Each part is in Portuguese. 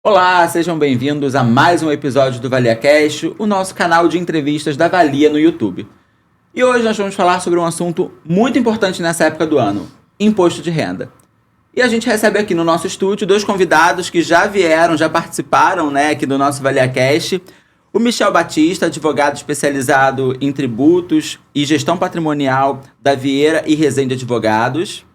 Olá, sejam bem-vindos a mais um episódio do ValiaCast, o nosso canal de entrevistas da Valia no YouTube. E hoje nós vamos falar sobre um assunto muito importante nessa época do ano: imposto de renda. E a gente recebe aqui no nosso estúdio dois convidados que já vieram, já participaram, aqui do nosso ValiaCast. O Michel Batista, advogado especializado em tributos e gestão patrimonial da Vieira e Rezende Advogados.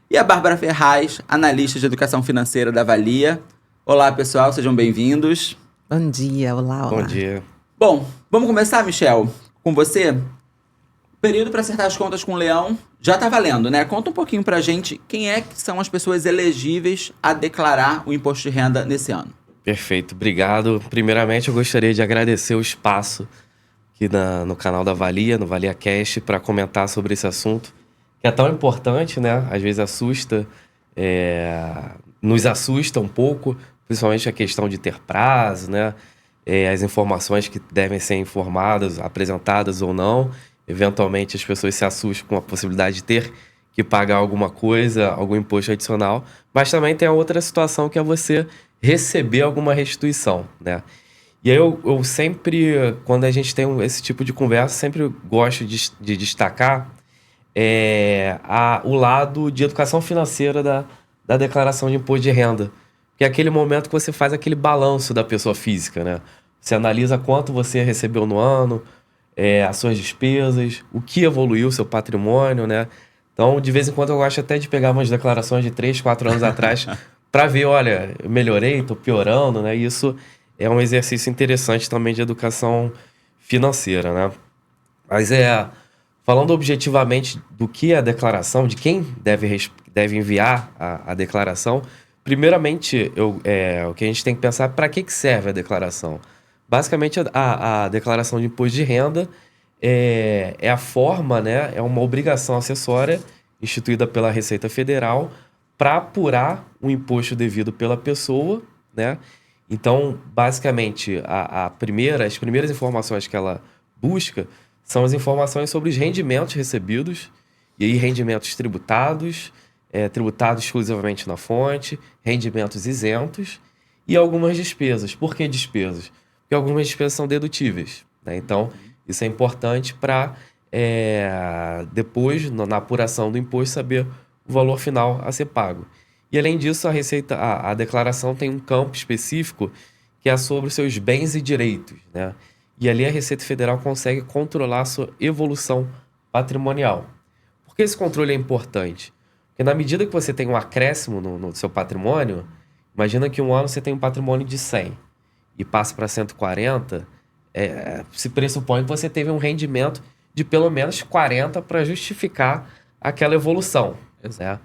E a Bárbara Ferraz, analista de educação financeira da Valia. Olá, pessoal, sejam bem-vindos. Bom dia, olá. Bom dia. Bom, vamos começar, Michel, com você. O período para acertar as contas com o Leão já está valendo, né? Conta um pouquinho pra gente quem é que são as pessoas elegíveis a declarar o imposto de renda nesse ano. Perfeito, obrigado. Primeiramente, eu gostaria de agradecer o espaço aqui no canal da Valia, no ValiaCast, para comentar sobre esse assunto, que é tão importante, né? Às vezes nos assusta um pouco, principalmente a questão de ter prazo, né? As informações que devem ser informadas, apresentadas ou não. Eventualmente, as pessoas se assustam com a possibilidade de ter que pagar alguma coisa, algum imposto adicional. Mas também tem a outra situação, que é você receber alguma restituição, né? E aí eu sempre, quando a gente tem esse tipo de conversa, sempre gosto de destacar o lado de educação financeira da declaração de imposto de renda. Que é aquele momento que você faz aquele balanço da pessoa física, né? Você analisa quanto você recebeu no ano, as suas despesas, o que evoluiu o seu patrimônio, né? Então, de vez em quando eu gosto até de pegar umas declarações de 3, 4 anos atrás para ver, olha, eu melhorei, estou piorando, né? E isso é um exercício interessante também de educação financeira, né? Mas falando objetivamente do que é a declaração, de quem deve enviar a declaração, primeiramente, o que a gente tem que pensar é para que serve a declaração. Basicamente, a declaração de imposto de renda é a forma, né? É uma obrigação acessória instituída pela Receita Federal para apurar o imposto devido pela pessoa, né? Então, basicamente, as primeiras informações que ela busca são as informações sobre os rendimentos recebidos, e aí rendimentos tributados, tributados exclusivamente na fonte, rendimentos isentos e algumas despesas. Por que despesas? Porque algumas despesas são dedutíveis, né? Então, isso é importante para, depois, na apuração do imposto, saber o valor final a ser pago. E, além disso, a declaração tem um campo específico que é sobre os seus bens e direitos, né? E ali a Receita Federal consegue controlar a sua evolução patrimonial. Por que esse controle é importante? Porque na medida que você tem um acréscimo no seu patrimônio, imagina que um ano você tem um patrimônio de 100 e passa para 140, se pressupõe que você teve um rendimento de pelo menos 40 para justificar aquela evolução, né?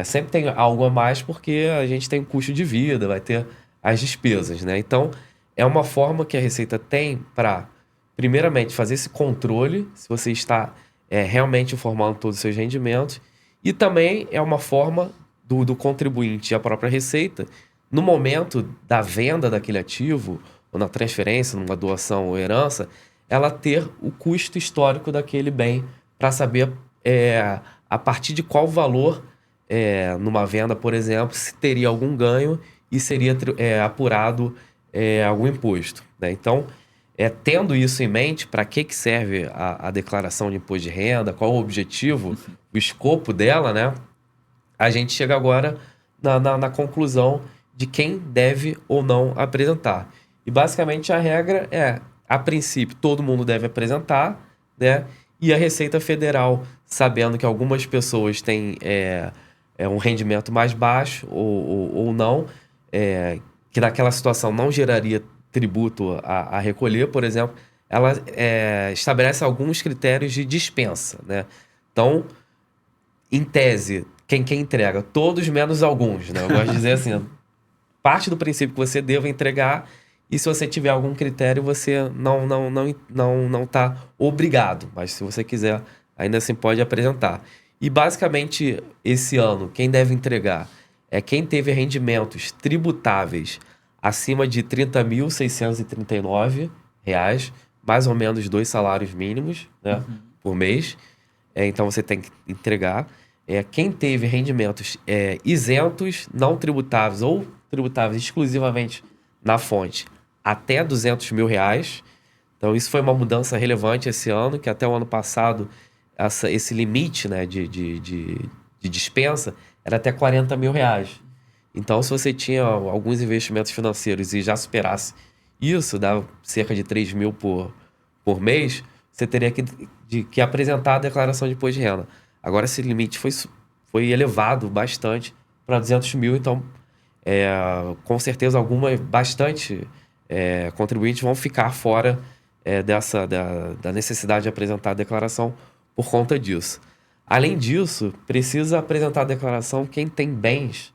Sempre tem algo a mais porque a gente tem um custo de vida, vai ter as despesas, né? Então, é uma forma que a Receita tem para, primeiramente, fazer esse controle, se você está realmente informando todos os seus rendimentos, e também é uma forma do contribuinte e a própria Receita, no momento da venda daquele ativo, ou na transferência, numa doação ou herança, ela ter o custo histórico daquele bem para saber a partir de qual valor, numa venda, por exemplo, se teria algum ganho e seria apurado algum imposto, né? Então, tendo isso em mente, para que serve a declaração de imposto de renda, qual o objetivo, o escopo dela, né? A gente chega agora na conclusão de quem deve ou não apresentar. E basicamente a regra a princípio, todo mundo deve apresentar, né? E a Receita Federal, sabendo que algumas pessoas têm um rendimento mais baixo ou não, que naquela situação não geraria tributo a recolher, por exemplo, ela estabelece alguns critérios de dispensa, né? Então, em tese, quem entrega? Todos menos alguns, né? Eu gosto de dizer assim, parte do princípio que você deva entregar, e se você tiver algum critério, você não está obrigado, mas se você quiser, ainda assim pode apresentar. E basicamente, esse ano, quem deve entregar é quem teve rendimentos tributáveis acima de R$ 30.639, mais ou menos 2 salários mínimos, né, por mês. Então você tem que entregar. Quem teve rendimentos isentos, não tributáveis ou tributáveis exclusivamente na fonte até R$200 mil. Então, isso foi uma mudança relevante esse ano, que até o ano passado esse limite, né, de dispensa era até R$40 mil. Então, se você tinha alguns investimentos financeiros e já superasse isso, dava cerca de 3 mil por mês, você teria que apresentar a declaração de imposto de renda. Agora, esse limite foi elevado bastante para 200 mil, então, com certeza, bastante contribuintes vão ficar fora da necessidade de apresentar a declaração por conta disso. Além disso, precisa apresentar a declaração quem tem bens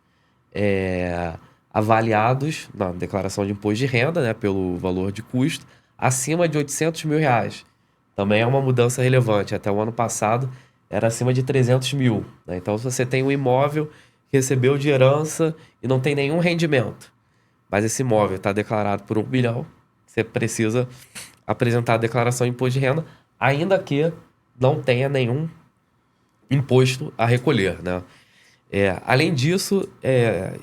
avaliados na declaração de imposto de renda, né, pelo valor de custo, acima de R$800 mil. Também é uma mudança relevante. Até o ano passado era acima de 300 mil. Né? Então, se você tem um imóvel que recebeu de herança e não tem nenhum rendimento, mas esse imóvel está declarado por 1 bilhão, você precisa apresentar a declaração de imposto de renda, ainda que não tenha nenhum imposto a recolher, né? Além disso,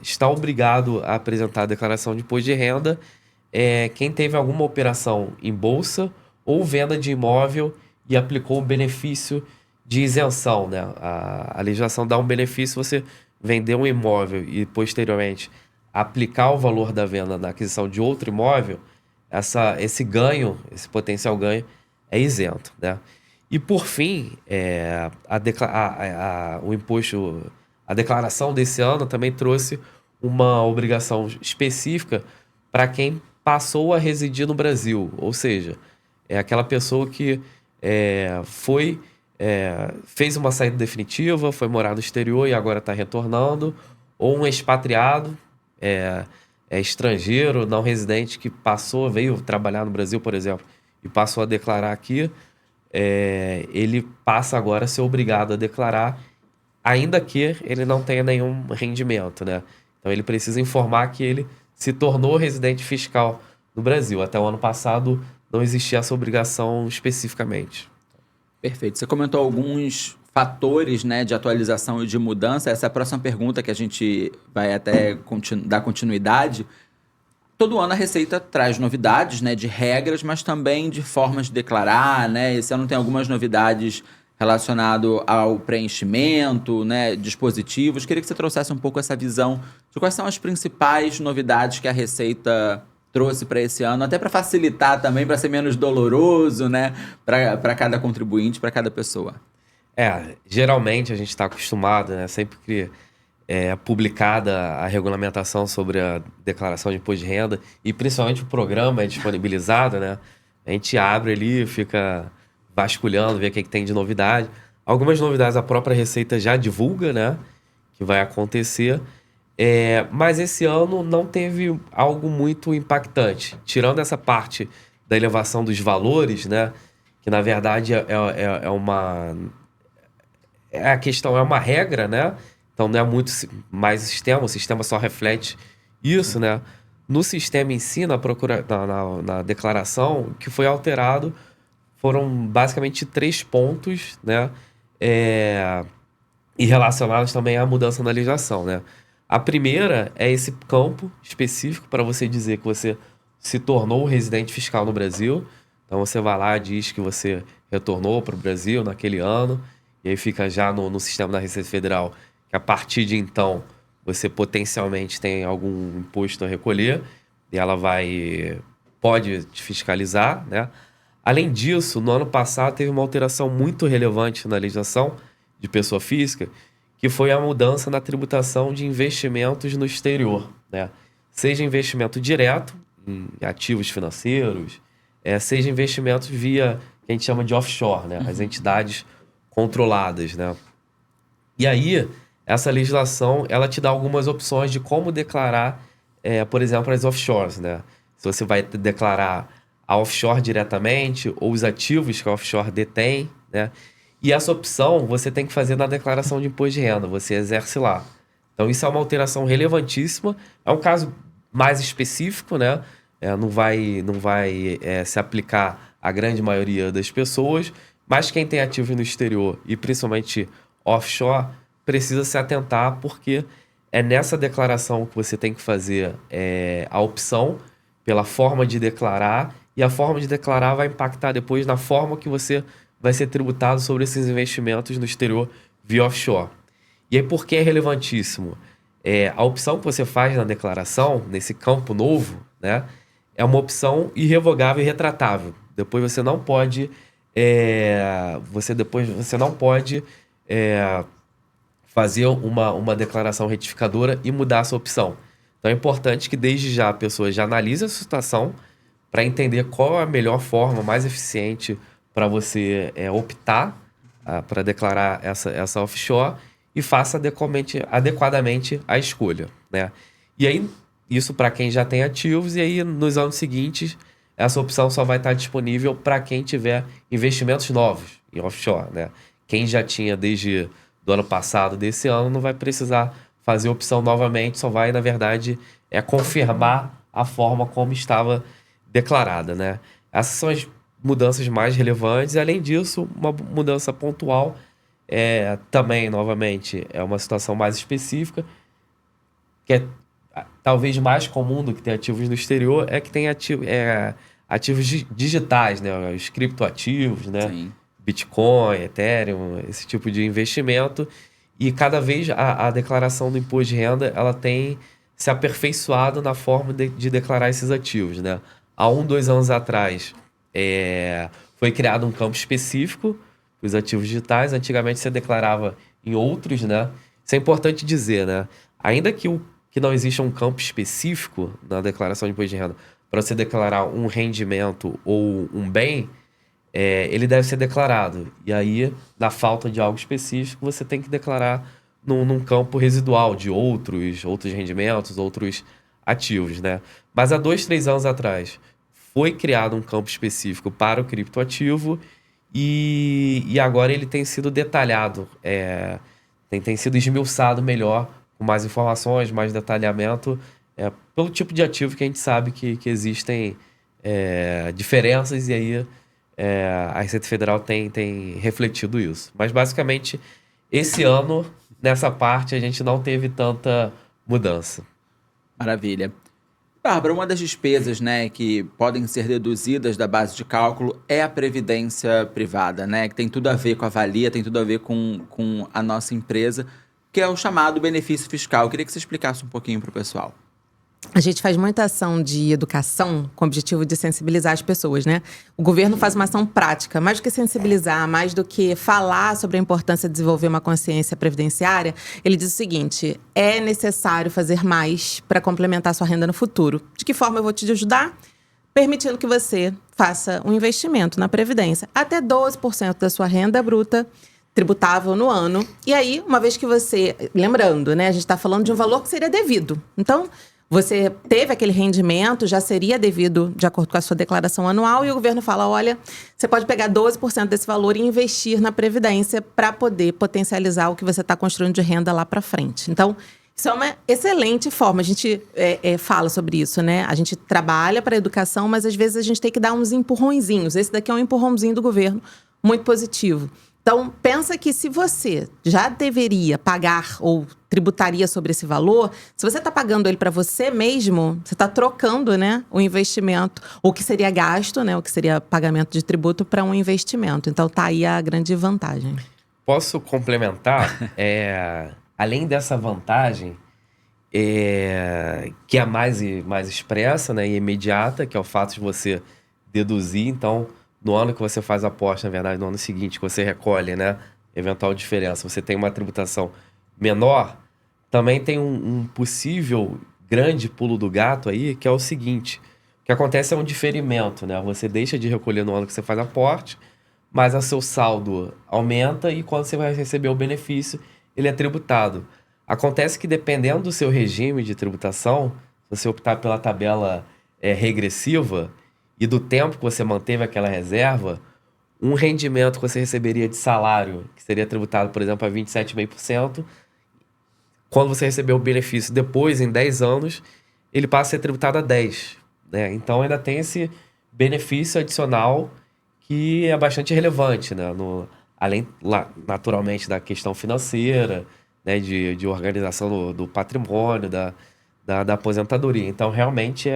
está obrigado a apresentar a declaração de imposto de renda quem teve alguma operação em bolsa ou venda de imóvel e aplicou o benefício de isenção, né? A legislação dá um benefício você vender um imóvel e, posteriormente, aplicar o valor da venda na aquisição de outro imóvel, esse ganho, esse potencial ganho, é isento, né? E, por fim, a declaração desse ano também trouxe uma obrigação específica para quem passou a residir no Brasil. Ou seja, é aquela pessoa que fez uma saída definitiva, foi morar no exterior e agora está retornando, ou um expatriado, estrangeiro, não residente, que veio trabalhar no Brasil, por exemplo, e passou a declarar aqui, ele passa agora a ser obrigado a declarar, ainda que ele não tenha nenhum rendimento, né? Então, ele precisa informar que ele se tornou residente fiscal no Brasil. Até o ano passado, não existia essa obrigação especificamente. Perfeito. Você comentou alguns fatores, né, de atualização e de mudança. Essa é a próxima pergunta que a gente vai até dar continuidade. Todo ano a Receita traz novidades, né, de regras, mas também de formas de declarar, né? Esse ano tem algumas novidades relacionado ao preenchimento, né, dispositivos. Queria que você trouxesse um pouco essa visão de quais são as principais novidades que a Receita trouxe para esse ano, até para facilitar também, para ser menos doloroso, né, para cada contribuinte, para cada pessoa. Geralmente a gente está acostumado, né, sempre que é publicada a regulamentação sobre a declaração de imposto de renda e principalmente o programa é disponibilizado, né, a gente abre ali, fica vasculhando, ver o que tem de novidade. Algumas novidades a própria Receita já divulga, né, que vai acontecer. Mas esse ano não teve algo muito impactante. Tirando essa parte da elevação dos valores, né, que na verdade é uma regra, né? Então não é muito mais o sistema só reflete isso, né? No sistema em si, na declaração, o que foi alterado foram basicamente 3 pontos, né? E relacionados também à mudança na legislação, né? A primeira é esse campo específico para você dizer que você se tornou residente fiscal no Brasil. Então você vai lá e diz que você retornou para o Brasil naquele ano, e aí fica já no sistema da Receita Federal, que a partir de então você potencialmente tem algum imposto a recolher, e ela pode te fiscalizar, né? Além disso, no ano passado teve uma alteração muito relevante na legislação de pessoa física, que foi a mudança na tributação de investimentos no exterior, né? Seja investimento direto em ativos financeiros, seja investimentos via que a gente chama de offshore, né? As entidades controladas, né? E aí, essa legislação, ela te dá algumas opções de como declarar, por exemplo, as offshores, né? Se você vai declarar a offshore diretamente ou os ativos que a offshore detém, né? E essa opção você tem que fazer na declaração de imposto de renda, você exerce lá. Então isso é uma alteração relevantíssima, é um caso mais específico, né? Não vai se aplicar à grande maioria das pessoas, mas quem tem ativo no exterior e principalmente offshore precisa se atentar porque é nessa declaração que você tem que fazer a opção pela forma de declarar, e a forma de declarar vai impactar depois na forma que você vai ser tributado sobre esses investimentos no exterior via offshore. E aí, por que é relevantíssimo? A opção que você faz na declaração, nesse campo novo, né, é uma opção irrevogável e retratável. Depois você não pode fazer uma declaração retificadora e mudar a sua opção. Então é importante que desde já a pessoa já analise a sua situação para entender qual é a melhor forma, mais eficiente para você optar para declarar essa offshore e faça adequadamente a escolha, né? E aí, isso para quem já tem ativos, e aí nos anos seguintes, essa opção só vai estar disponível para quem tiver investimentos novos em offshore, né? Quem já tinha desde do ano passado, desse ano, não vai precisar fazer opção novamente, só vai, na verdade, confirmar a forma como estava declarada, né? Essas são as mudanças mais relevantes, e além disso, uma mudança pontual também, novamente, é uma situação mais específica, que é talvez mais comum do que ter ativos no exterior, é que tem ativos digitais, né? Os criptoativos, né? Sim. Bitcoin, Ethereum, esse tipo de investimento. E cada vez a declaração do imposto de renda ela tem se aperfeiçoado na forma de declarar esses ativos, né? Há 2 anos atrás, foi criado um campo específico para os ativos digitais. Antigamente você declarava em outros, né? Isso é importante dizer, né? Ainda que não exista um campo específico na declaração de imposto de renda para você declarar um rendimento ou um bem, ele deve ser declarado. E aí, na falta de algo específico, você tem que declarar num campo residual de outros rendimentos, outros ativos, né? Mas há 2, 3 anos atrás, foi criado um campo específico para o criptoativo e agora ele tem sido detalhado, tem sido esmiuçado melhor, com mais informações, mais detalhamento, pelo tipo de ativo que a gente sabe que existem diferenças, e aí a Receita Federal tem refletido isso. Mas, basicamente, esse ano, nessa parte, a gente não teve tanta mudança. Maravilha. Bárbara, uma das despesas, né, que podem ser deduzidas da base de cálculo é a previdência privada, né, que tem tudo a ver com a valia, tem tudo a ver com a nossa empresa, que é o chamado benefício fiscal. Eu queria que você explicasse um pouquinho para o pessoal. A gente faz muita ação de educação com o objetivo de sensibilizar as pessoas, né? O governo faz uma ação prática, mais do que sensibilizar, mais do que falar sobre a importância de desenvolver uma consciência previdenciária. Ele diz o seguinte: é necessário fazer mais para complementar sua renda no futuro. De que forma eu vou te ajudar? Permitindo que você faça um investimento na previdência. Até 12% da sua renda bruta tributável no ano. E aí, uma vez que você... Lembrando, né? A gente está falando de um valor que seria devido. Então, você teve aquele rendimento, já seria devido de acordo com a sua declaração anual, e o governo fala, olha, você pode pegar 12% desse valor e investir na Previdência para poder potencializar o que você está construindo de renda lá para frente. Então, isso é uma excelente forma. A gente fala sobre isso, né? A gente trabalha para a educação, mas às vezes a gente tem que dar uns empurrõezinhos. Esse daqui é um empurrãozinho do governo, muito positivo. Então, pensa que se você já deveria pagar ou tributaria sobre esse valor, se você está pagando ele para você mesmo, você está trocando, né, o investimento, o que seria gasto, né, o que seria pagamento de tributo para um investimento. Então, tá aí a grande vantagem. Posso complementar? Além dessa vantagem, que é mais expressa, né, e imediata, que é o fato de você deduzir. Então, no ano que você faz a aposta, na verdade, no ano seguinte, que você recolhe, né, eventual diferença, você tem uma tributação menor, também tem um possível grande pulo do gato aí, que é o seguinte: o que acontece é um diferimento, né? Você deixa de recolher no ano que você faz aporte, mas o seu saldo aumenta e quando você vai receber o benefício, ele é tributado. Acontece que, dependendo do seu regime de tributação, se você optar pela tabela regressiva e do tempo que você manteve aquela reserva, um rendimento que você receberia de salário, que seria tributado, por exemplo, a 27,5%, quando você receber o benefício depois, em 10 anos, ele passa a ser tributado a 10%. Né? Então, ainda tem esse benefício adicional que é bastante relevante, né? Além, naturalmente, da questão financeira, né, de organização do patrimônio, da aposentadoria. Então, realmente,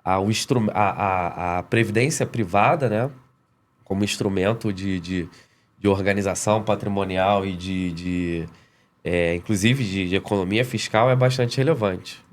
a previdência privada, né, como instrumento de organização patrimonial e inclusive de economia fiscal, é bastante relevante.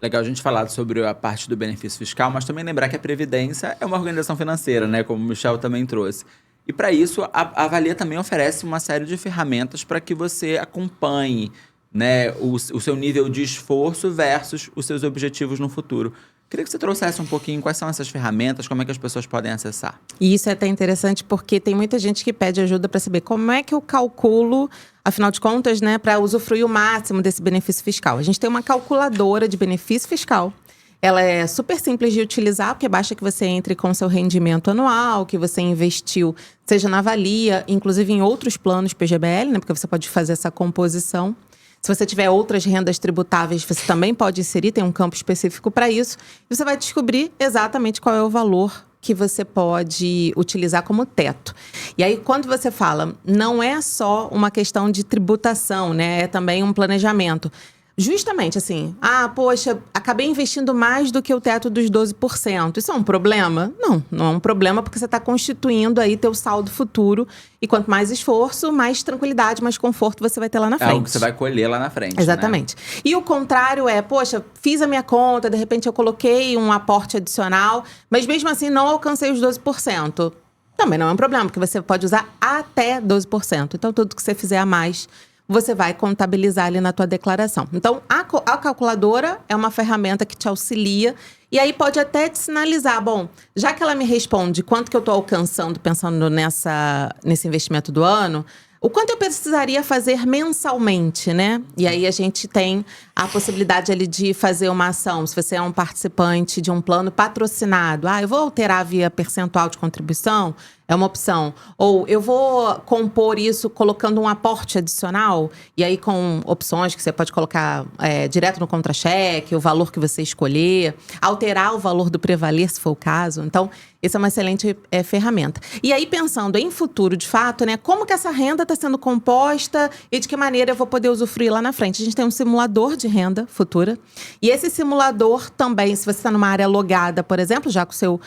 Legal a gente falar sobre a parte do benefício fiscal, mas também lembrar que a Previdência é uma organização financeira, né? Como o Michel também trouxe. E para isso, a Valia também oferece uma série de ferramentas para que você acompanhe, né, o seu nível de esforço versus os seus objetivos no futuro. Queria que você trouxesse um pouquinho quais são essas ferramentas, como é que as pessoas podem acessar. E isso é até interessante porque tem muita gente que pede ajuda para saber como é que eu calculo, afinal de contas, né, para usufruir o máximo desse benefício fiscal. A gente tem uma calculadora de benefício fiscal. Ela é super simples de utilizar, porque basta que você entre com seu rendimento anual, que você investiu, seja na Valia, inclusive em outros planos PGBL, né, porque você pode fazer essa composição. Se você tiver outras rendas tributáveis, você também pode inserir, tem um campo específico para isso. E você vai descobrir exatamente qual é o valor que você pode utilizar como teto. E aí, quando você fala, não é só uma questão de tributação, né? É também um planejamento. Justamente assim, poxa, acabei investindo mais do que o teto dos 12%. Isso é um problema? Não é um problema porque você está constituindo aí teu saldo futuro. E quanto mais esforço, mais tranquilidade, mais conforto você vai ter lá na frente. É algo que você vai colher lá na frente, exatamente. Né? E o contrário poxa, fiz a minha conta, de repente eu coloquei um aporte adicional, mas mesmo assim não alcancei os 12%. Também não é um problema, porque você pode usar até 12%. Então, tudo que você fizer a mais, você vai contabilizar ali na tua declaração. Então, a calculadora é uma ferramenta que te auxilia e aí pode até te sinalizar, bom, já que ela me responde quanto que eu estou alcançando pensando nesse investimento do ano, o quanto eu precisaria fazer mensalmente, né? E aí a gente tem a possibilidade ali de fazer uma ação. Se você é um participante de um plano patrocinado, eu vou alterar via percentual de contribuição, é uma opção. Ou eu vou compor isso colocando um aporte adicional, e aí com opções que você pode colocar direto no contra-cheque, o valor que você escolher, alterar o valor do prevaler, se for o caso. Então, essa é uma excelente ferramenta. E aí, pensando em futuro, de fato, né? Como que essa renda está sendo composta e de que maneira eu vou poder usufruir lá na frente? A gente tem um simulador de renda futura. E esse simulador também, se você está numa área logada, por exemplo, já com o seu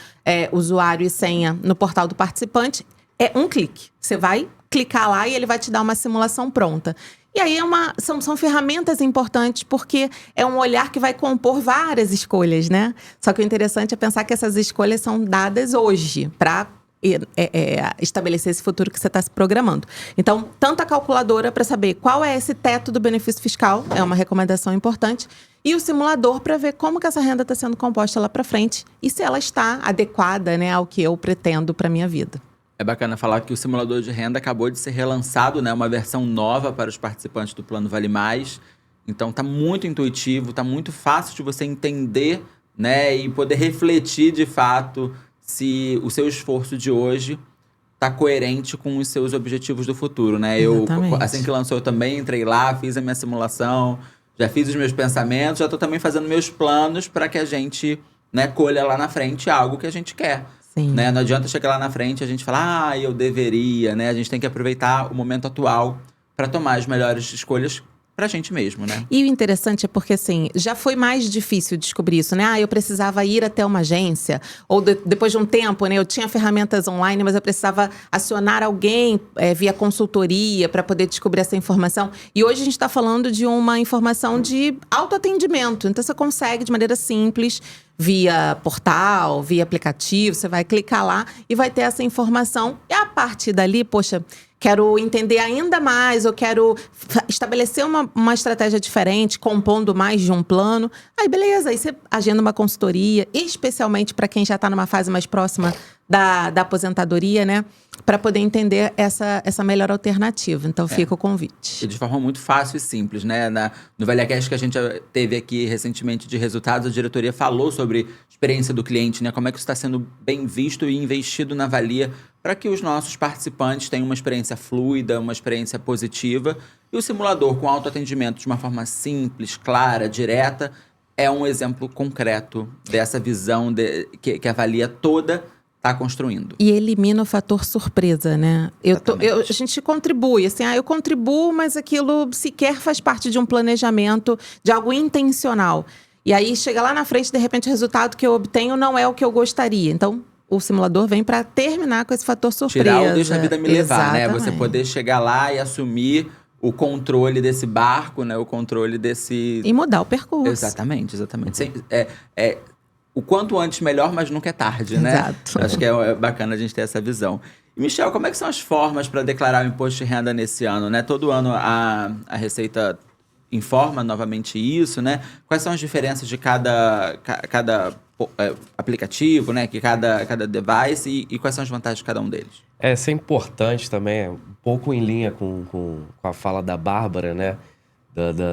usuário e senha no portal do participante, é um clique. Você vai clicar lá e ele vai te dar uma simulação pronta. E aí são ferramentas importantes porque é um olhar que vai compor várias escolhas, né? Só que o interessante é pensar que essas escolhas são dadas hoje para estabelecer esse futuro que você está se programando. Então, tanto a calculadora para saber qual é esse teto do benefício fiscal, é uma recomendação importante, e o simulador para ver como que essa renda está sendo composta lá para frente e se ela está adequada, né, ao que eu pretendo para minha vida. É bacana falar que o simulador de renda acabou de ser relançado, né? Uma versão nova para os participantes do Plano Vale Mais. Então tá muito intuitivo, tá muito fácil de você entender, né? E poder refletir de fato se o seu esforço de hoje tá coerente com os seus objetivos do futuro, né? Exatamente. Eu, assim que lançou, eu também entrei lá, fiz a minha simulação, já fiz os meus pensamentos, já tô também fazendo meus planos para que a gente, né, colha lá na frente algo que a gente quer. Né? Não adianta chegar lá na frente e a gente falar, eu deveria, né? A gente tem que aproveitar o momento atual para tomar as melhores escolhas pra gente mesmo, né? E o interessante é porque, assim, já foi mais difícil descobrir isso, né? Eu precisava ir até uma agência, ou depois de um tempo, né? Eu tinha ferramentas online, mas eu precisava acionar alguém via consultoria para poder descobrir essa informação. E hoje a gente está falando de uma informação de autoatendimento. Então, você consegue de maneira simples, via portal, via aplicativo, você vai clicar lá e vai ter essa informação. E a partir dali, poxa, quero entender ainda mais, ou quero estabelecer uma estratégia diferente, compondo mais de um plano. Aí, beleza, aí você agenda uma consultoria, especialmente para quem já está numa fase mais próxima da aposentadoria, né? Para poder entender essa melhor alternativa. Então, fica o convite. E de forma muito fácil e simples, né? No ValiaCast que a gente teve aqui recentemente de resultados, a diretoria falou sobre experiência do cliente, né? Como é que isso está sendo bem visto e investido na Valia para que os nossos participantes tenham uma experiência fluida, uma experiência positiva. E o simulador com autoatendimento de uma forma simples, clara, direta, é um exemplo concreto dessa visão que a Valia toda está construindo. E elimina o fator surpresa, né? Exatamente. A gente contribui, assim, eu contribuo, mas aquilo sequer faz parte de um planejamento, de algo intencional. E aí, chega lá na frente, de repente, o resultado que eu obtenho não é o que eu gostaria. Então, o simulador vem para terminar com esse fator surpresa. Tirar o deixa a vida me levar, né? Você Exatamente. poder chegar lá e assumir o controle desse barco, né? O controle desse... E mudar o percurso. Exatamente. O quanto antes melhor, mas nunca é tarde, né? Exato. Acho que é bacana a gente ter essa visão. E, Michel, como é que são as formas para declarar o imposto de renda nesse ano, né? Todo ano a Receita informa novamente isso, né? Quais são as diferenças de cada aplicativo, né? Que cada device e quais são as vantagens de cada um deles? Isso é importante também, um pouco em linha com a fala da Bárbara, né?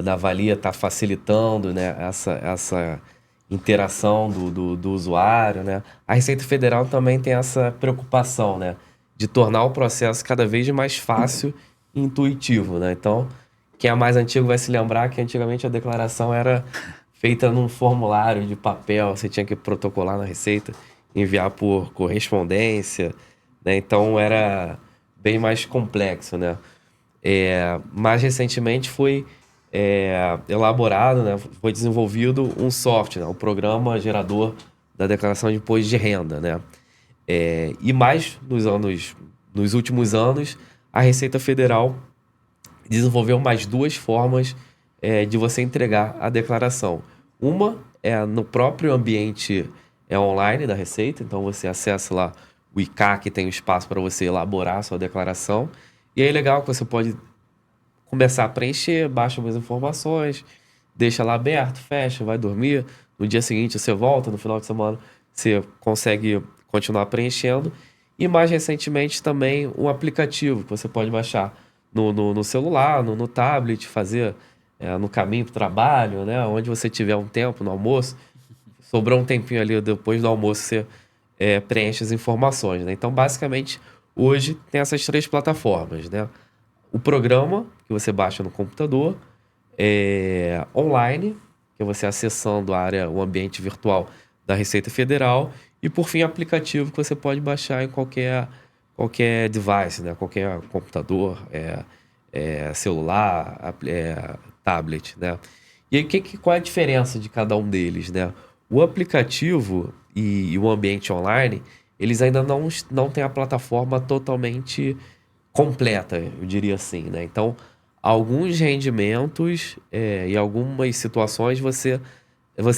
Da Valia tá facilitando, né? Essa interação do usuário, né? A Receita Federal também tem essa preocupação, né? De tornar o processo cada vez mais fácil e intuitivo, né? Então, quem é mais antigo vai se lembrar que antigamente a declaração era feita num formulário de papel, você tinha que protocolar na Receita, enviar por correspondência, né? Então era bem mais complexo, né? Mais recentemente foi elaborado, né? Foi desenvolvido um software, né? O programa gerador da declaração de imposto de renda, né? E mais nos últimos anos, a Receita Federal desenvolveu mais duas formas de você entregar a declaração. Uma é no próprio ambiente online da Receita, então você acessa lá o ICAC, tem um espaço para você elaborar a sua declaração. E aí é legal que você pode começar a preencher, baixa umas informações, deixa lá aberto, fecha, vai dormir. No dia seguinte você volta, no final de semana você consegue continuar preenchendo. E mais recentemente também um aplicativo que você pode baixar no celular, no tablet, fazer no caminho para o trabalho, né? Onde você tiver um tempo no almoço, sobrou um tempinho ali depois do almoço, você preenche as informações, né? Então, basicamente, hoje tem essas três plataformas, né? O programa, que você baixa no computador, online, que é você acessando o ambiente virtual da Receita Federal, e, por fim, aplicativo que você pode baixar em qualquer device, né? Qualquer computador, celular, tablet, né? E aí, qual é a diferença de cada um deles, né? O aplicativo e o ambiente online, eles ainda não têm a plataforma totalmente completa, eu diria assim, né? Então, alguns rendimentos e algumas situações você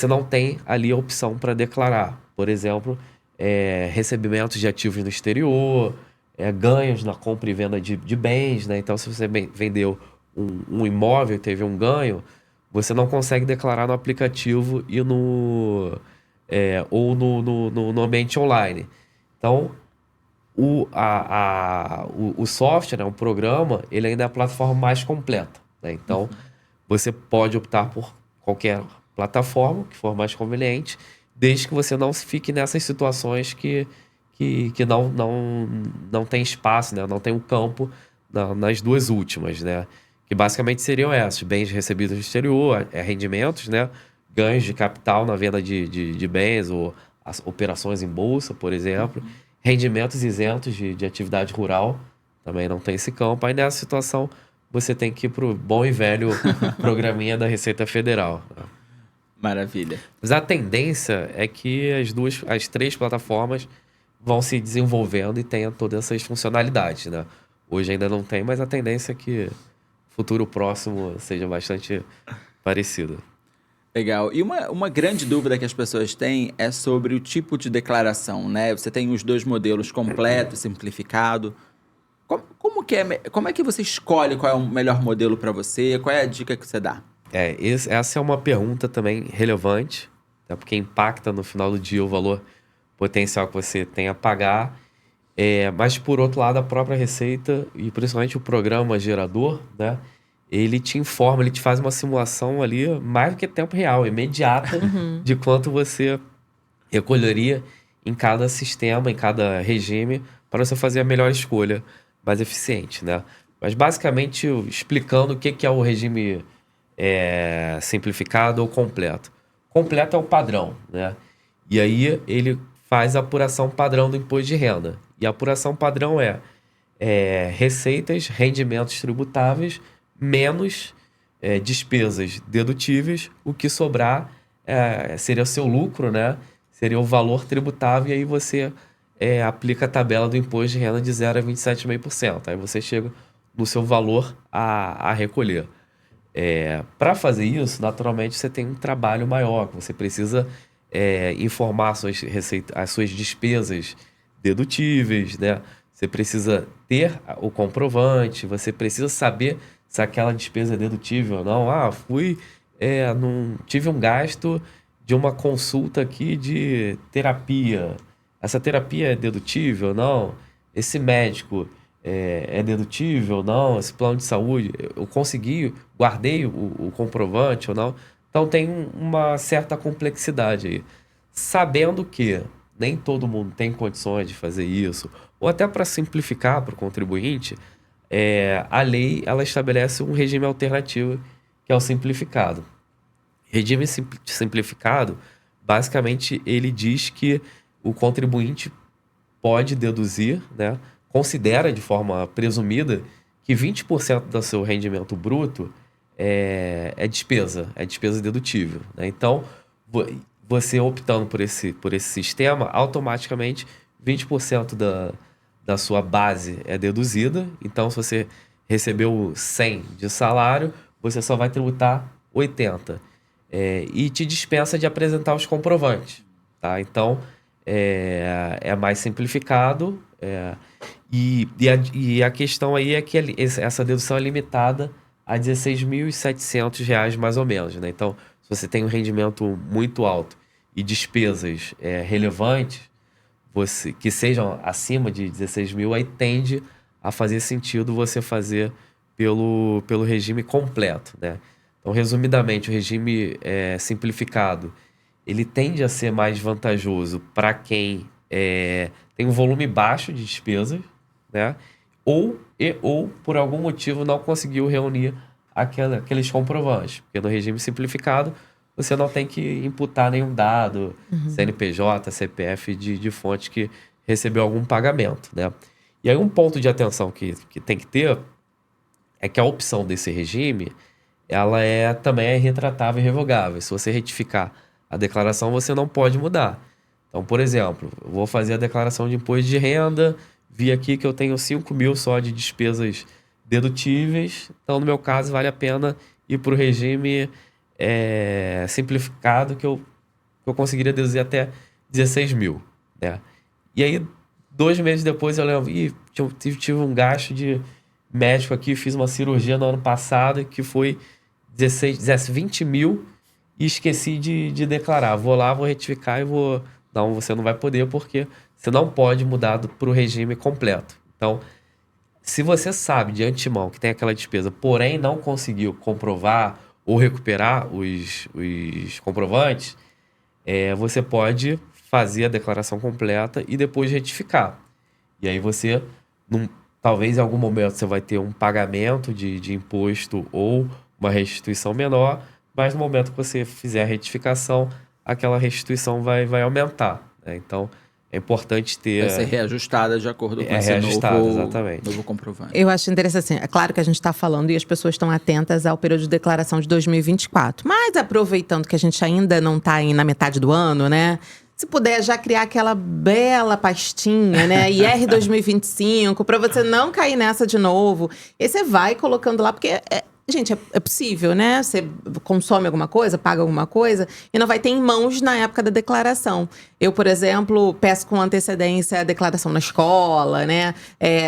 não tem ali a opção para declarar. Por exemplo, recebimentos de ativos no exterior, ganhos na compra e venda de bens, né? Então, se você vendeu um imóvel e teve um ganho, você não consegue declarar no aplicativo e no ambiente online. Então, o software, né, o programa, ele ainda é a plataforma mais completa, né? Então, você pode optar por qualquer plataforma que for mais conveniente, desde que você não fique nessas situações que não tem espaço, né? Não tem um campo nas duas últimas, né? Que basicamente seriam essas: bens recebidos no exterior, rendimentos, né? Ganhos de capital na venda de bens ou as operações em bolsa, por exemplo. Rendimentos isentos de atividade rural, também não tem esse campo. Aí nessa situação você tem que ir para o bom e velho programinha da Receita Federal. Maravilha. Mas a tendência é que as três plataformas vão se desenvolvendo e tenham todas essas funcionalidades, né? Hoje ainda não tem, mas a tendência é que futuro próximo seja bastante parecido. Legal. E uma grande dúvida que as pessoas têm é sobre o tipo de declaração, né? Você tem os dois modelos, completo e simplificado. Como é que você escolhe qual é o melhor modelo para você? Qual é a dica que você dá? Essa é uma pergunta também relevante, né? Porque impacta no final do dia o valor potencial que você tem a pagar. Mas, por outro lado, a própria Receita e principalmente o programa gerador, né? Ele te informa, ele te faz uma simulação ali mais do que tempo real, imediata, de quanto você recolheria em cada sistema, em cada regime, para você fazer a melhor escolha, mais eficiente, né? Mas, basicamente, explicando o que é o regime simplificado ou completo. Completo é o padrão, né? E aí ele faz a apuração padrão do imposto de renda. E a apuração padrão é receitas, rendimentos tributáveis, menos despesas dedutíveis. O que sobrar seria o seu lucro, né? Seria o valor tributável, e aí você aplica a tabela do imposto de renda de 0 a 27,5%. Aí você chega no seu valor a recolher. Para fazer isso, naturalmente, você tem um trabalho maior, que você precisa informar as suas despesas dedutíveis, né? Você precisa ter o comprovante, você precisa saber se aquela despesa é dedutível ou não. Tive um gasto de uma consulta aqui de terapia. Essa terapia é dedutível ou não? Esse médico é dedutível ou não? Esse plano de saúde, eu guardei o comprovante ou não? Então tem uma certa complexidade aí. Sabendo que nem todo mundo tem condições de fazer isso, ou até para simplificar para o contribuinte, a lei ela estabelece um regime alternativo, que é o simplificado. Regime simplificado, basicamente, ele diz que o contribuinte pode deduzir, né, considera de forma presumida que 20% do seu rendimento bruto é despesa dedutível, né? Então, você optando por esse sistema, automaticamente 20% da sua base é deduzida. Então, se você recebeu 100 de salário, você só vai tributar 80. E te dispensa de apresentar os comprovantes. Tá? Então, é mais simplificado. E a questão aí é que essa dedução é limitada a R$ 16.700 mais ou menos. Né? Então, se você tem um rendimento muito alto e despesas relevantes, que sejam acima de 16 mil, aí tende a fazer sentido você fazer pelo regime completo, né? Então, resumidamente, o regime simplificado, ele tende a ser mais vantajoso para quem tem um volume baixo de despesas, né? Ou por algum motivo não conseguiu reunir aqueles comprovantes. Porque no regime simplificado, você não tem que imputar nenhum dado, CNPJ, CPF de fonte que recebeu algum pagamento, né? E aí um ponto de atenção que tem que ter é que a opção desse regime, ela também é retratável e revogável. Se você retificar a declaração, você não pode mudar. Então, por exemplo, eu vou fazer a declaração de imposto de renda, vi aqui que eu tenho 5 mil só de despesas dedutíveis, então no meu caso vale a pena ir para o regime simplificado, que eu conseguiria deduzir até 16 mil, né? E aí, 2 meses depois eu lembro, tive um gasto de médico aqui, fiz uma cirurgia no ano passado que foi 20 mil e esqueci de declarar. Vou lá, vou retificar e vou... Não, você não vai poder porque você não pode mudar para o regime completo. Então, se você sabe de antemão que tem aquela despesa, porém não conseguiu comprovar ou recuperar os comprovantes, você pode fazer a declaração completa e depois retificar. E aí você, talvez em algum momento você vai ter um pagamento de imposto ou uma restituição menor, mas no momento que você fizer a retificação, aquela restituição vai aumentar, né? Então, é importante ter... Vai ser reajustada de acordo com esse novo comprovante. Eu acho interessante, assim, é claro que a gente está falando e as pessoas estão atentas ao período de declaração de 2024. Mas aproveitando que a gente ainda não está na metade do ano, né? Se puder já criar aquela bela pastinha, né? IR 2025, para você não cair nessa de novo. E você vai colocando lá, porque... Gente, é possível, né? Você consome alguma coisa, paga alguma coisa e não vai ter em mãos na época da declaração. Eu, por exemplo, peço com antecedência a declaração na escola, né?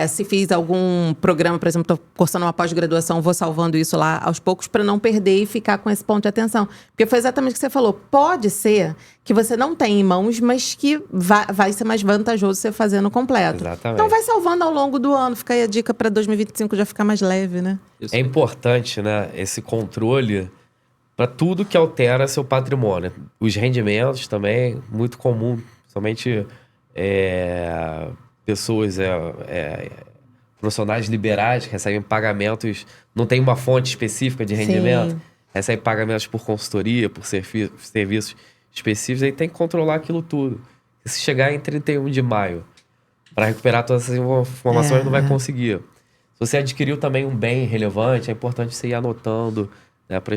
Se fiz algum programa, por exemplo, estou cursando uma pós-graduação, vou salvando isso lá aos poucos para não perder e ficar com esse ponto de atenção. Porque foi exatamente o que você falou. Pode ser que você não tenha em mãos, mas que vai ser mais vantajoso você fazer no completo. Exatamente. Então vai salvando ao longo do ano. Fica aí a dica para 2025 já ficar mais leve, né? É importante, né, esse controle para tudo que altera seu patrimônio. Os rendimentos também, muito comum, somente pessoas, profissionais liberais que recebem pagamentos, não tem uma fonte específica de rendimento, Sim. recebem pagamentos por consultoria, por serviços específicos, aí tem que controlar aquilo tudo. Se chegar em 31 de maio para recuperar todas essas informações, não vai conseguir. Se você adquiriu também um bem relevante, é importante você ir anotando, né, para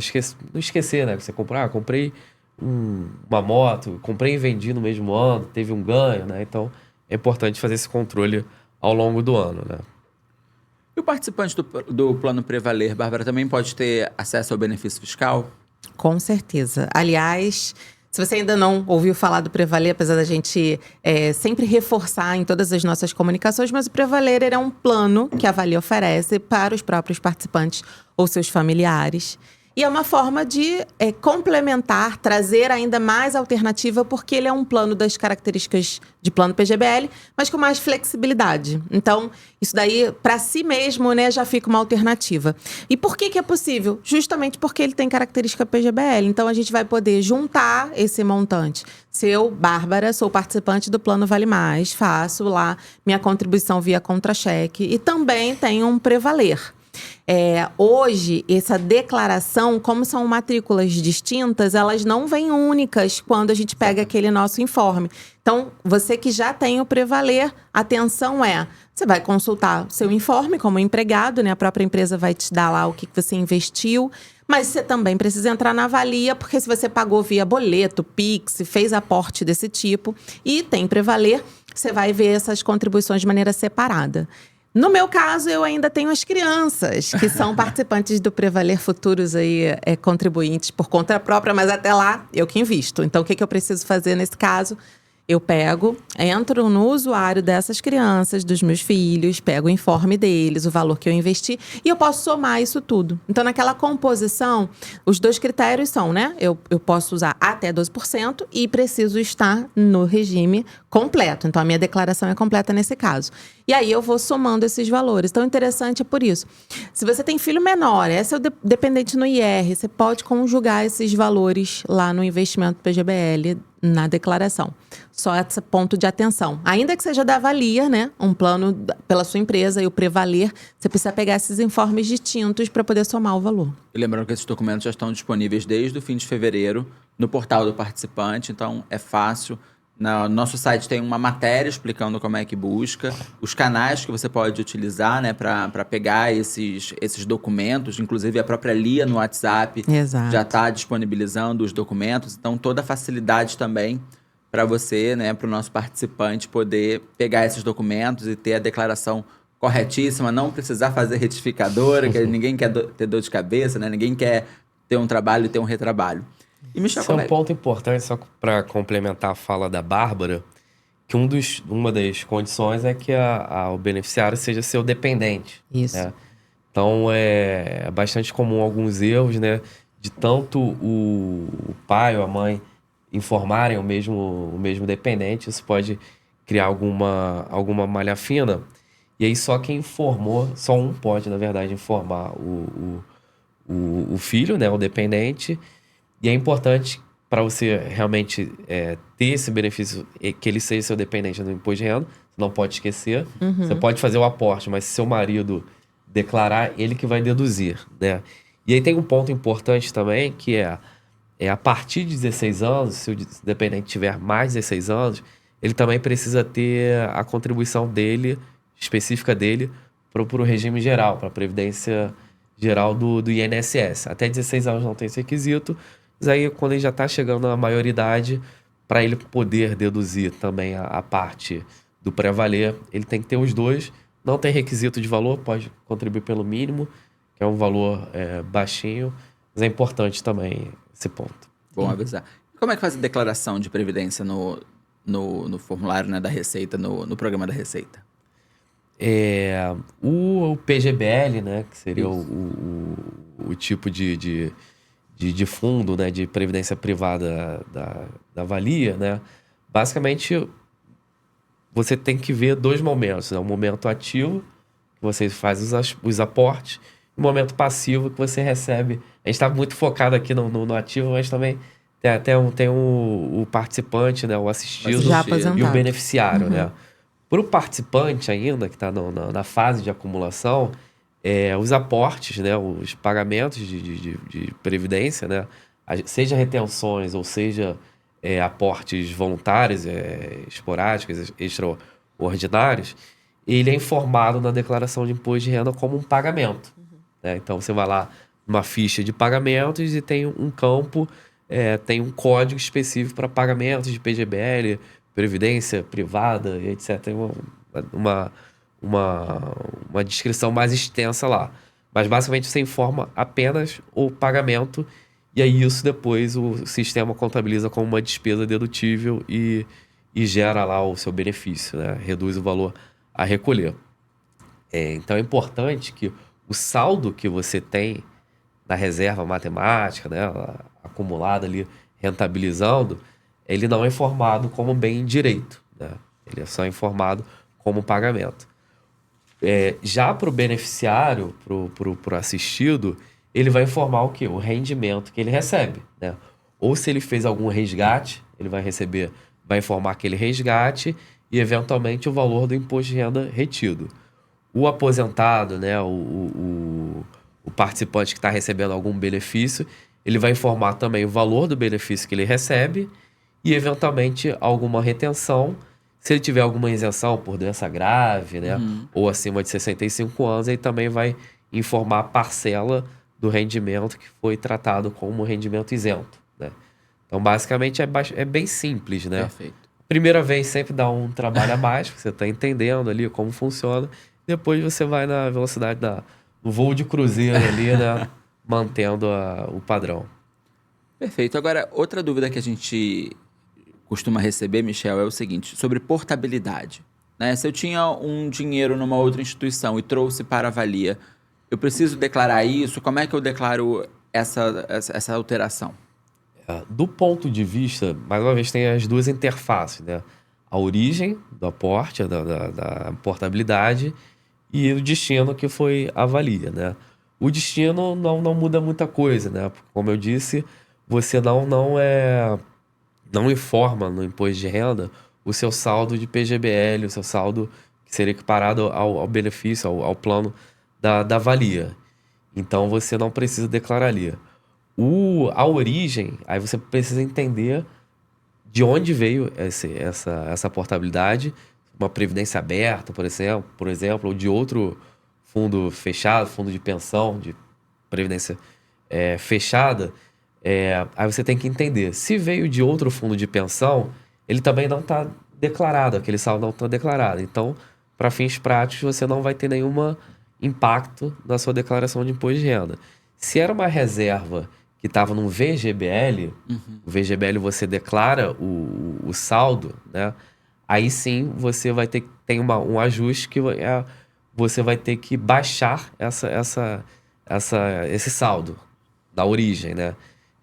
não esquecer, né? Que você comprei uma moto, comprei e vendi no mesmo ano, teve um ganho, né? Então, é importante fazer esse controle ao longo do ano, né? E o participante do Plano Prevaler, Bárbara, também pode ter acesso ao benefício fiscal? Com certeza. Aliás, se você ainda não ouviu falar do Prevaler, apesar da gente sempre reforçar em todas as nossas comunicações, mas o Prevaler é um plano que a Valia oferece para os próprios participantes ou seus familiares. E é uma forma de complementar, trazer ainda mais alternativa, porque ele é um plano das características de plano PGBL, mas com mais flexibilidade. Então, isso daí, para si mesmo, né, já fica uma alternativa. E por que é possível? Justamente porque ele tem característica PGBL. Então, a gente vai poder juntar esse montante. Se eu, Bárbara, sou participante do Plano Vale Mais, faço lá minha contribuição via contra-cheque e também tenho um Prevaler. Hoje, essa declaração, como são matrículas distintas, elas não vêm únicas quando a gente pega aquele nosso informe. Então, você que já tem o Prevaler, atenção você vai consultar seu informe como empregado, né? A própria empresa vai te dar lá o que você investiu. Mas você também precisa entrar na Valia, porque se você pagou via boleto, Pix, fez aporte desse tipo e tem Prevaler, você vai ver essas contribuições de maneira separada. No meu caso, eu ainda tenho as crianças, que são participantes do Prevaler, futuros aí, contribuintes por conta própria, mas até lá, eu que invisto. Então, o que eu preciso fazer nesse caso? Eu entro no usuário dessas crianças, dos meus filhos, pego o informe deles, o valor que eu investi, e eu posso somar isso tudo. Então, naquela composição, os 2 critérios são, né? Eu posso usar até 12% e preciso estar no regime completo. Então, a minha declaração é completa nesse caso. E aí, eu vou somando esses valores. Então, interessante é por isso. Se você tem filho menor, é seu dependente no IR, você pode conjugar esses valores lá no investimento PGBL, na declaração. Só esse ponto de atenção. Ainda que seja da Valia, né? Um plano pela sua empresa e o Prevaler, você precisa pegar esses informes distintos para poder somar o valor. E lembrando que esses documentos já estão disponíveis desde o fim de fevereiro no portal do participante, então é fácil. No nosso site tem uma matéria explicando como é que busca, os canais que você pode utilizar, né, para pegar esses documentos, inclusive a própria Lia no WhatsApp. Exato. Já está disponibilizando os documentos, então toda a facilidade também para você, né, para o nosso participante poder pegar esses documentos e ter a declaração corretíssima, não precisar fazer retificadora, que ninguém quer ter dor de cabeça, né, ninguém quer ter um trabalho e ter um retrabalho. E Michel, isso é um ponto importante, só para complementar a fala da Bárbara, que uma das condições é que o beneficiário seja seu dependente. Isso. Né? Então, é bastante comum alguns erros, né? De tanto o pai ou a mãe informarem o mesmo dependente, isso pode criar alguma malha fina. E aí, só quem informou, só um pode, na verdade, informar o filho, né? O dependente. E é importante para você realmente ter esse benefício, que ele seja seu dependente no imposto de renda, você não pode esquecer. Uhum. Você pode fazer o aporte, mas se seu marido declarar, ele que vai deduzir, né? E aí tem um ponto importante também, que é a partir de 16 anos, se o dependente tiver mais de 16 anos, ele também precisa ter a contribuição dele, específica dele, para o regime geral, para a Previdência Geral do INSS. Até 16 anos não tem esse requisito, mas aí quando ele já está chegando à maioridade, para ele poder deduzir também a parte do pré-valer, ele tem que ter os dois. Não tem requisito de valor, pode contribuir pelo mínimo, que é um valor baixinho, mas é importante também esse ponto. Bom avisar. Como é que faz a declaração de previdência no formulário, né, da Receita, no programa da Receita? O PGBL, né, que seria o tipo de fundo, né, de previdência privada da Valia, né, basicamente você tem que ver 2 momentos. O momento ativo, que você faz os aportes, e o momento passivo, que você recebe. A gente está muito focado aqui no ativo, mas também tem o participante, né, o assistido e o beneficiário. Uhum. Né? Para o participante ainda, que está na fase de acumulação, os aportes, né, os pagamentos de previdência, né, seja retenções ou seja aportes voluntários, esporádicos, extraordinários, ele é informado na declaração de imposto de renda como um pagamento. Né? Então, você vai lá numa ficha de pagamentos e tem um campo, tem um código específico para pagamentos de PGBL, previdência privada, etc. Tem uma descrição mais extensa lá. Mas, basicamente, você informa apenas o pagamento e aí isso depois o sistema contabiliza como uma despesa dedutível e gera lá o seu benefício, né? Reduz o valor a recolher. Então, é importante que o saldo que você tem na reserva matemática, né, acumulada ali, rentabilizando, ele não é informado como bem direito, né? Ele é só informado como pagamento. Já para o beneficiário, para o assistido, ele vai informar o quê? O rendimento que ele recebe, né? Ou se ele fez algum resgate, ele vai informar aquele resgate e, eventualmente, o valor do imposto de renda retido. O aposentado, né, o participante que está recebendo algum benefício, ele vai informar também o valor do benefício que ele recebe e, eventualmente, alguma retenção. Se ele tiver alguma isenção por doença grave, né, ou acima de 65 anos, ele também vai informar a parcela do rendimento que foi tratado como rendimento isento, né? Então, basicamente, é bem simples, né? Perfeito. Primeira vez sempre dá um trabalho a mais, porque você está entendendo ali como funciona. Depois você vai na velocidade do voo de cruzeiro ali, né? Mantendo o padrão. Perfeito. Agora, outra dúvida que a gente costuma receber, Michel, é o seguinte, sobre portabilidade. Né? Se eu tinha um dinheiro numa outra instituição e trouxe para a Valia, eu preciso declarar isso? Como é que eu declaro essa alteração? Do ponto de vista, mais uma vez, tem as duas interfaces, né? A origem do aporte, da portabilidade, e o destino, que foi a Valia, né? O destino não muda muita coisa, né? Porque, como eu disse, você não informa no imposto de renda o seu saldo de PGBL, o seu saldo que seria equiparado ao benefício, ao plano da Valia. Então, você não precisa declarar ali. A origem, aí você precisa entender de onde veio essa portabilidade, uma previdência aberta, por exemplo, ou de outro fundo fechado, fundo de pensão, de previdência fechada. Aí você tem que entender, se veio de outro fundo de pensão, ele também não está declarado, aquele saldo não está declarado. Então, para fins práticos, você não vai ter nenhum impacto na sua declaração de imposto de renda. Se era uma reserva que estava num VGBL, o VGBL você declara o saldo, né? Aí sim você vai ter um ajuste que você vai ter que baixar esse saldo da origem, né?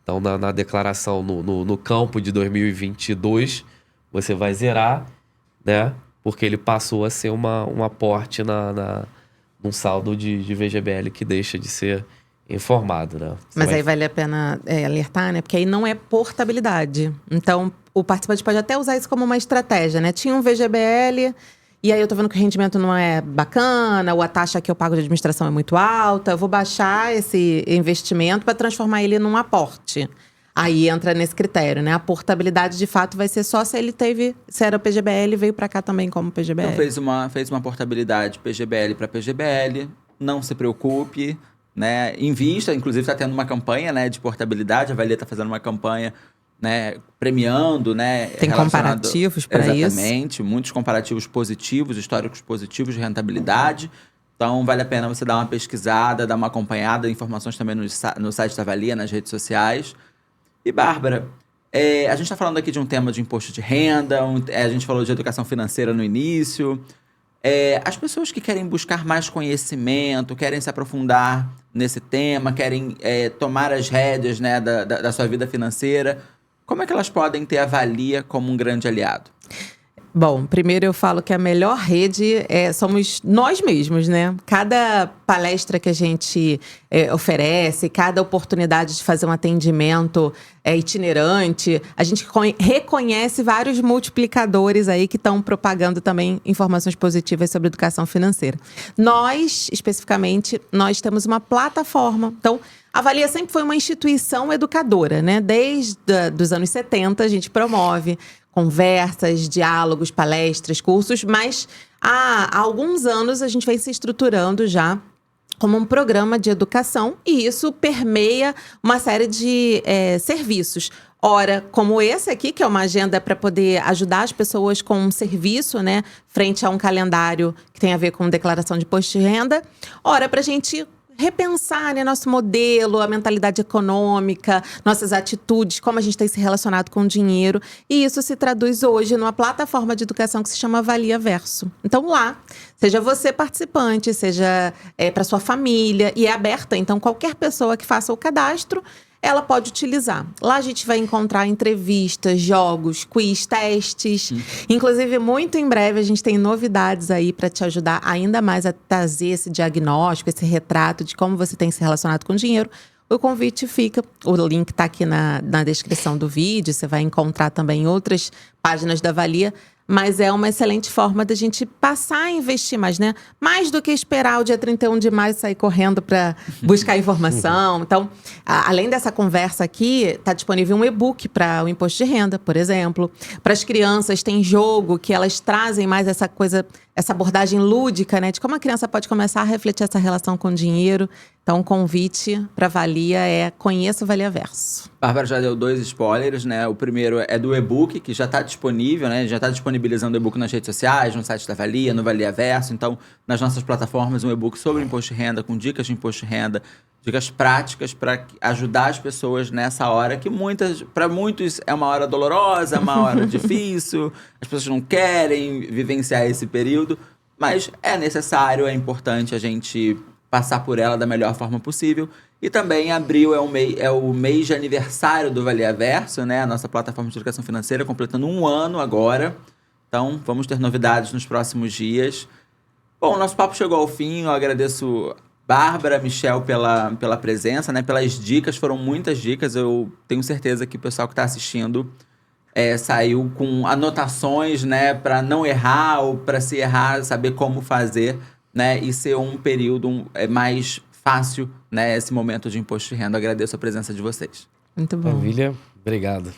Então, na declaração no campo de 2022, você vai zerar, né? Porque ele passou a ser um aporte num saldo de VGBL que deixa de ser informado, né? Mas aí vale a pena alertar, né? Porque aí não é portabilidade. Então, o participante pode até usar isso como uma estratégia, né? Tinha um VGBL, e aí eu tô vendo que o rendimento não é bacana, ou a taxa que eu pago de administração é muito alta, eu vou baixar esse investimento para transformar ele num aporte. Aí entra nesse critério, né? A portabilidade, de fato, vai ser só se era PGBL, veio para cá também como PGBL. Então, fez uma portabilidade PGBL para PGBL, não se preocupe, né? Invista, inclusive está tendo uma campanha, né, de portabilidade, a Valia está fazendo uma campanha, né, premiando, né? Tem comparativos para isso. Exatamente, muitos comparativos positivos, históricos positivos de rentabilidade. Então, vale a pena você dar uma pesquisada, dar uma acompanhada, informações também no site da Valia, nas redes sociais. E, Bárbara, a gente está falando aqui de um tema de imposto de renda, a gente falou de educação financeira no início. As pessoas que querem buscar mais conhecimento, querem se aprofundar nesse tema, querem tomar as rédeas, né, da sua vida financeira, como é que elas podem ter a Valia como um grande aliado? Bom, primeiro eu falo que a melhor rede somos nós mesmos, né? Cada palestra que a gente oferece, cada oportunidade de fazer um atendimento itinerante, a gente reconhece vários multiplicadores aí que estão propagando também informações positivas sobre educação financeira. Nós, especificamente, nós temos uma plataforma. Então, a Valia sempre foi uma instituição educadora, né? Desde os anos 70, a gente promove conversas, diálogos, palestras, cursos, mas há alguns anos a gente vem se estruturando já como um programa de educação e isso permeia uma série de serviços. Ora, como esse aqui, que é uma agenda para poder ajudar as pessoas com um serviço, né, frente a um calendário que tem a ver com declaração de imposto de renda. Ora, para a gente repensar, né, nosso modelo, a mentalidade econômica, nossas atitudes, como a gente tem se relacionado com o dinheiro. E isso se traduz hoje numa plataforma de educação que se chama Valia Verso. Então lá, seja você participante, seja para sua família, e é aberta. Então qualquer pessoa que faça o cadastro, ela pode utilizar. Lá a gente vai encontrar entrevistas, jogos, quiz, testes. Inclusive, muito em breve, a gente tem novidades aí para te ajudar ainda mais a trazer esse diagnóstico, esse retrato de como você tem se relacionado com o dinheiro. O convite fica, o link está aqui na descrição do vídeo, você vai encontrar também em outras páginas da Valia. Mas é uma excelente forma da gente passar a investir mais, né? Mais do que esperar o dia 31 de maio sair correndo para buscar informação. Então, além dessa conversa aqui, está disponível um e-book para o imposto de renda, por exemplo. Para as crianças, tem jogo que elas trazem mais essa coisa, essa abordagem lúdica, né? De como a criança pode começar a refletir essa relação com o dinheiro. Então, o convite para a Valia é Conheça o Valia Verso. Bárbara já deu 2 spoilers, né? O primeiro é do e-book, que já está disponível, né? Já está disponibilizando o e-book nas redes sociais, no site da Valia, no Valia Verso. Então, nas nossas plataformas, um e-book sobre imposto de renda, com dicas de imposto de renda, dicas práticas para ajudar as pessoas nessa hora que para muitos é uma hora dolorosa, uma hora difícil, as pessoas não querem vivenciar esse período, mas é necessário, é importante a gente passar por ela da melhor forma possível. E também abril é o mês de aniversário do Valia Verso, né? A nossa plataforma de educação financeira, completando 1 ano agora. Então, vamos ter novidades nos próximos dias. Bom, nosso papo chegou ao fim. Eu agradeço Bárbara, Michel pela presença, né? Pelas dicas, foram muitas dicas. Eu tenho certeza que o pessoal que está assistindo saiu com anotações, né? Para não errar ou para se errar, saber como fazer, né? E ser um período mais fácil, né? Esse momento de imposto de renda. Eu agradeço a presença de vocês. Muito bom. Família, obrigado.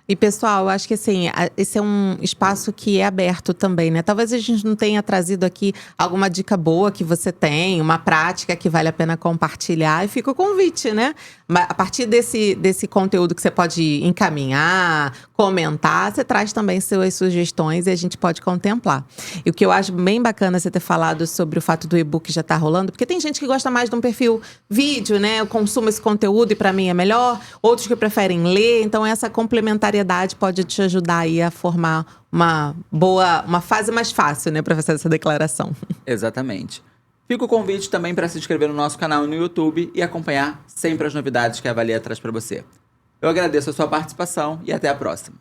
E, pessoal, eu acho que assim, esse é um espaço que é aberto também, né? Talvez a gente não tenha trazido aqui alguma dica boa que você tem, uma prática que vale a pena compartilhar. E fica o convite, né? A partir desse conteúdo que você pode encaminhar, comentar, você traz também suas sugestões e a gente pode contemplar. E o que eu acho bem bacana você ter falado sobre o fato do e-book já estar rolando, porque tem gente que gosta mais de um perfil vídeo, né? Eu consumo esse conteúdo e para mim é melhor. Outros que preferem ler. Então, essa complementariedade pode te ajudar aí a formar uma fase mais fácil, né, para fazer essa declaração. Exatamente. Fica o convite também para se inscrever no nosso canal no YouTube e acompanhar sempre as novidades que a Valia traz para você. Eu agradeço a sua participação e até a próxima.